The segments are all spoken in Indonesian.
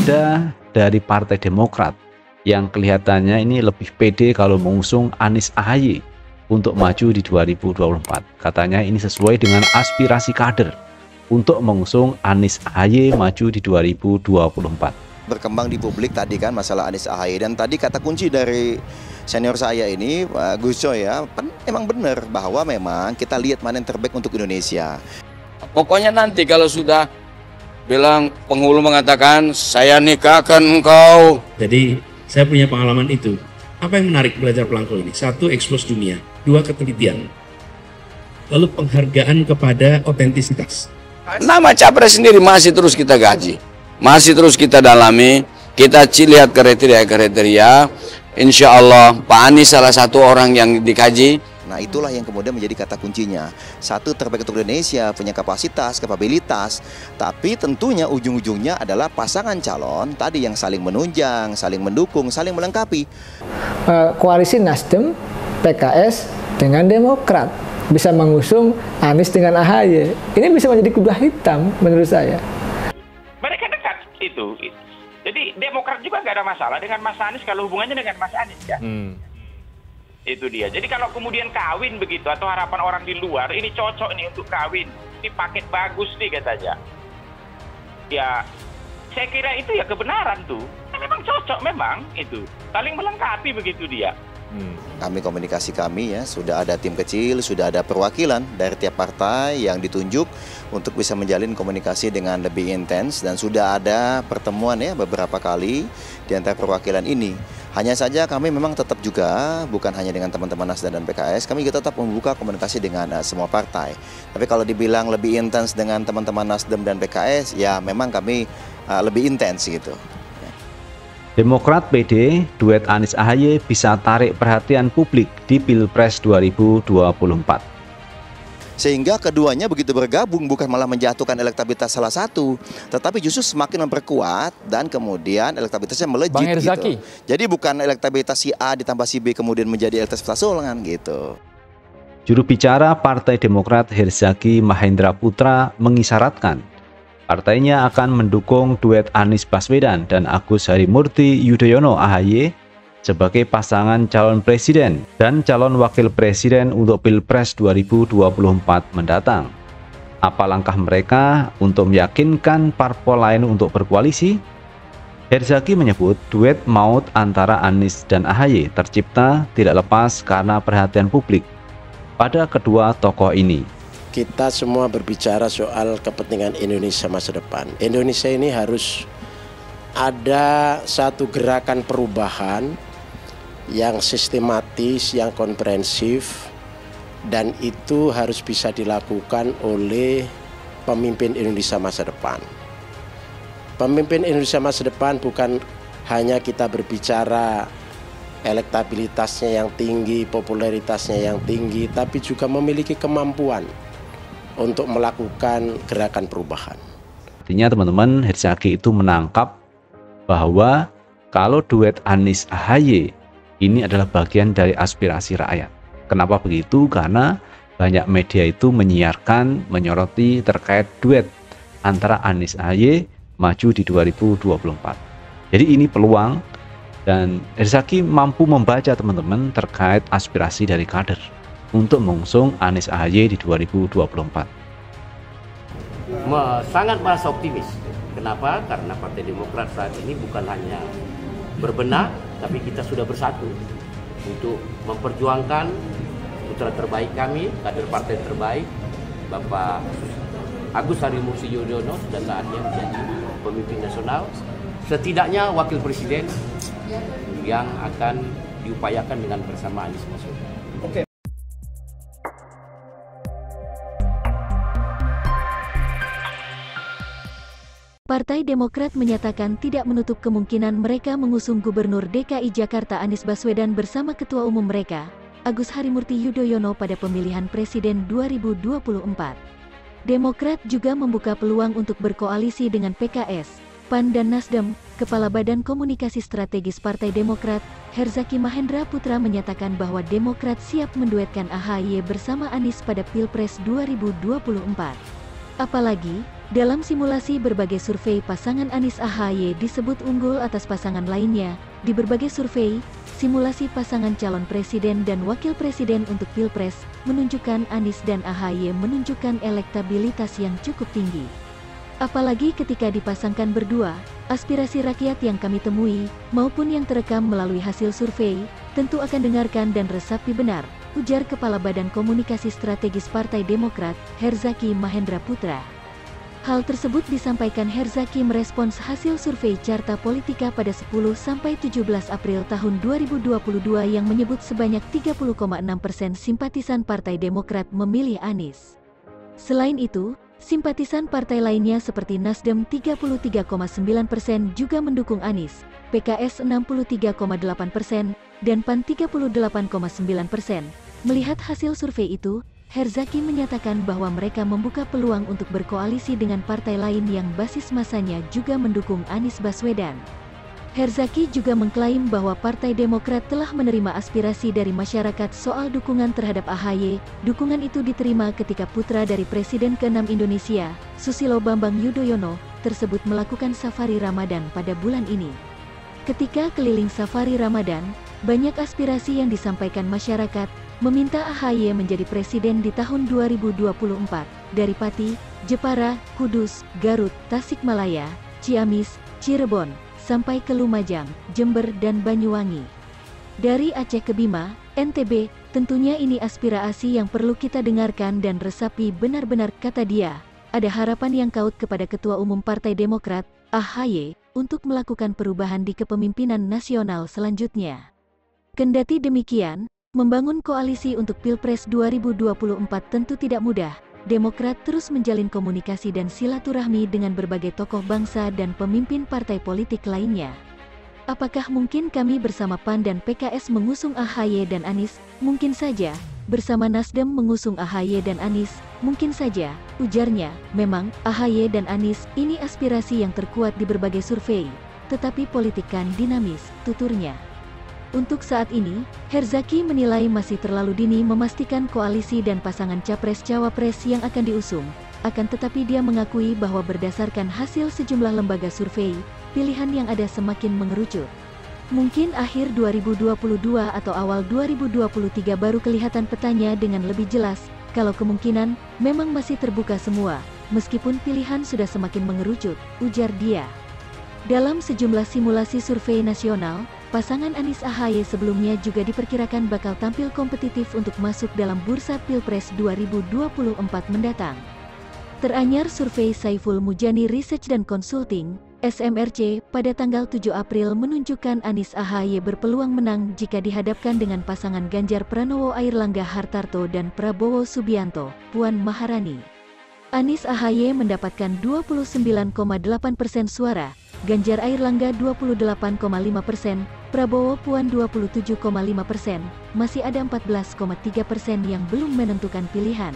Ada dari Partai Demokrat yang kelihatannya ini lebih pede kalau mengusung Anies AHY untuk maju di 2024. Katanya ini sesuai dengan aspirasi kader untuk mengusung Anies AHY maju di 2024. Berkembang di publik tadi kan masalah Anies AHY, dan tadi kata kunci dari senior saya ini Pak Gus Coy ya, emang benar bahwa memang kita lihat mana yang terbaik untuk Indonesia. Pokoknya nanti kalau sudah bilang penghulu mengatakan saya nikahkan engkau. Jadi saya punya pengalaman itu. Apa yang menarik belajar Pelangkul ini? Satu, ekspos dunia. Dua, ketelitian. Lalu penghargaan kepada otentisitas. Nama capres sendiri masih terus kita gaji, masih terus kita dalami, kita lihat kriteria-kriteria. Insya Allah Pak Anies salah satu orang yang dikaji. Nah itulah yang kemudian menjadi kata kuncinya. Satu, terbaik untuk Indonesia, punya kapasitas, kapabilitas. Tapi tentunya ujung-ujungnya adalah pasangan calon tadi yang saling menunjang, saling mendukung, saling melengkapi. Koalisi Nasdem, PKS dengan Demokrat bisa mengusung Anies dengan AHY. Ini bisa menjadi kuda hitam menurut saya. Mereka dekat itu. Jadi Demokrat juga nggak ada masalah dengan Mas Anies kalau hubungannya dengan Mas Anies ya. Itu dia. Jadi kalau kemudian kawin begitu atau harapan orang di luar ini cocok nih untuk kawin, ini paket bagus nih katanya. Ya, saya kira itu ya kebenaran tuh. Memang cocok memang itu. Saling melengkapi begitu dia. Komunikasi kami ya, sudah ada tim kecil, sudah ada perwakilan dari tiap partai yang ditunjuk untuk bisa menjalin komunikasi dengan lebih intens, dan sudah ada pertemuan ya beberapa kali di antara perwakilan ini. Hanya saja kami memang tetap juga bukan hanya dengan teman-teman Nasdem dan PKS, kami juga tetap membuka komunikasi dengan semua partai. Tapi kalau dibilang lebih intens dengan teman-teman Nasdem dan PKS, ya memang kami lebih intens gitu. Demokrat PD, duet Anies AHY bisa tarik perhatian publik di Pilpres 2024. Sehingga keduanya begitu bergabung bukan malah menjatuhkan elektabilitas salah satu, tetapi justru semakin memperkuat dan kemudian elektabilitasnya melejit. Bang Herzaki. Gitu. Jadi bukan elektabilitas si A ditambah si B kemudian menjadi elektabilitas solangan gitu. Juru bicara Partai Demokrat Herzaki Mahendra Putra mengisyaratkan partainya akan mendukung duet Anies Baswedan dan Agus Harimurti Yudhoyono AHY sebagai pasangan calon presiden dan calon wakil presiden untuk Pilpres 2024 mendatang. Apa langkah mereka untuk meyakinkan parpol lain untuk berkoalisi? Herzaki menyebut duet maut antara Anies dan AHY tercipta tidak lepas karena perhatian publik pada kedua tokoh ini. Kita semua berbicara soal kepentingan Indonesia masa depan. Indonesia ini harus ada satu gerakan perubahan yang sistematis, yang komprehensif, dan itu harus bisa dilakukan oleh pemimpin Indonesia masa depan. Pemimpin Indonesia masa depan bukan hanya kita berbicara elektabilitasnya yang tinggi, popularitasnya yang tinggi, tapi juga memiliki kemampuan untuk melakukan gerakan perubahan. Artinya teman-teman, Herzaki itu menangkap bahwa kalau duet Anies AHY ini adalah bagian dari aspirasi rakyat. Kenapa begitu? Karena banyak media itu menyiarkan, menyoroti terkait duet antara Anies AHY maju di 2024. Jadi ini peluang, dan Herzaki mampu membaca teman-teman terkait aspirasi dari kader untuk mengusung Anies AHY di 2024. Sangat merasa optimis. Kenapa? Karena Partai Demokrat saat ini bukan hanya berbenah, tapi kita sudah bersatu untuk memperjuangkan putra terbaik kami, kader partai terbaik, Bapak Agus Harimurti Yudhoyono, sudah saatnya menjadi pemimpin nasional, setidaknya wakil presiden yang akan diupayakan dengan bersama Anies Baswedan. Partai Demokrat menyatakan tidak menutup kemungkinan mereka mengusung Gubernur DKI Jakarta Anies Baswedan bersama Ketua Umum mereka, Agus Harimurti Yudhoyono pada pemilihan Presiden 2024. Demokrat juga membuka peluang untuk berkoalisi dengan PKS, PAN dan Nasdem. Kepala Badan Komunikasi Strategis Partai Demokrat, Herzaki Mahendra Putra menyatakan bahwa Demokrat siap menduetkan AHY bersama Anies pada Pilpres 2024. Apalagi, dalam simulasi berbagai survei pasangan Anies AHY disebut unggul atas pasangan lainnya. Di berbagai survei, simulasi pasangan calon presiden dan wakil presiden untuk Pilpres menunjukkan Anies dan AHY menunjukkan elektabilitas yang cukup tinggi. Apalagi ketika dipasangkan berdua, aspirasi rakyat yang kami temui, maupun yang terekam melalui hasil survei, tentu akan dengarkan dan resapi benar, ujar Kepala Badan Komunikasi Strategis Partai Demokrat, Herzaki Mahendra Putra. Hal tersebut disampaikan Herzaki merespons hasil survei Carta Politika pada 10-17 April tahun 2022 yang menyebut sebanyak 30,6% simpatisan Partai Demokrat memilih Anies. Selain itu, simpatisan partai lainnya seperti Nasdem 33,9% juga mendukung Anies, PKS 63,8%, dan PAN 38,9%. Melihat hasil survei itu, Herzaki menyatakan bahwa mereka membuka peluang untuk berkoalisi dengan partai lain yang basis masanya juga mendukung Anies Baswedan. Herzaki juga mengklaim bahwa Partai Demokrat telah menerima aspirasi dari masyarakat soal dukungan terhadap AHY. Dukungan itu diterima ketika putra dari Presiden ke-6 Indonesia, Susilo Bambang Yudhoyono, tersebut melakukan safari Ramadan pada bulan ini. Ketika keliling safari Ramadan, banyak aspirasi yang disampaikan masyarakat, meminta AHY menjadi presiden di tahun 2024, dari Pati, Jepara, Kudus, Garut, Tasikmalaya, Ciamis, Cirebon, sampai ke Lumajang, Jember dan Banyuwangi. Dari Aceh ke Bima, NTB, tentunya ini aspirasi yang perlu kita dengarkan dan resapi benar-benar, kata dia. Ada harapan yang kaut kepada Ketua Umum Partai Demokrat, AHY, untuk melakukan perubahan di kepemimpinan nasional selanjutnya. Kendati demikian, membangun koalisi untuk Pilpres 2024 tentu tidak mudah. Demokrat terus menjalin komunikasi dan silaturahmi dengan berbagai tokoh bangsa dan pemimpin partai politik lainnya. Apakah mungkin kami bersama PAN dan PKS mengusung AHY dan Anies? Mungkin saja. Bersama Nasdem mengusung AHY dan Anies? Mungkin saja, ujarnya. Memang, AHY dan Anies, ini aspirasi yang terkuat di berbagai survei. Tetapi politik kan dinamis, tuturnya. Untuk saat ini, Herzaki menilai masih terlalu dini memastikan koalisi dan pasangan capres-cawapres yang akan diusung. Akan tetapi dia mengakui bahwa berdasarkan hasil sejumlah lembaga survei, pilihan yang ada semakin mengerucut. Mungkin akhir 2022 atau awal 2023 baru kelihatan petanya dengan lebih jelas, kalau kemungkinan memang masih terbuka semua, meskipun pilihan sudah semakin mengerucut, ujar dia. Dalam sejumlah simulasi survei nasional, pasangan Anies AHY sebelumnya juga diperkirakan bakal tampil kompetitif untuk masuk dalam bursa Pilpres 2024 mendatang. Teranyar survei Saiful Mujani Research dan Consulting, SMRC, pada tanggal 7 April menunjukkan Anies AHY berpeluang menang jika dihadapkan dengan pasangan Ganjar Pranowo Airlangga Hartarto dan Prabowo Subianto, Puan Maharani. Anies AHY mendapatkan 29,8% suara, Ganjar Airlangga 28,5%, Prabowo Puan 27,5%, masih ada 14,3% yang belum menentukan pilihan.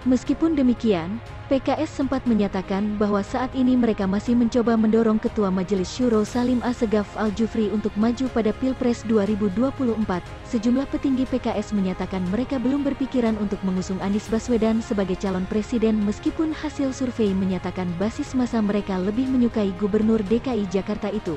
Meskipun demikian, PKS sempat menyatakan bahwa saat ini mereka masih mencoba mendorong Ketua Majelis Syuro Salim Assegaf Al-Jufri untuk maju pada Pilpres 2024. Sejumlah petinggi PKS menyatakan mereka belum berpikiran untuk mengusung Anies Baswedan sebagai calon presiden meskipun hasil survei menyatakan basis massa mereka lebih menyukai Gubernur DKI Jakarta itu.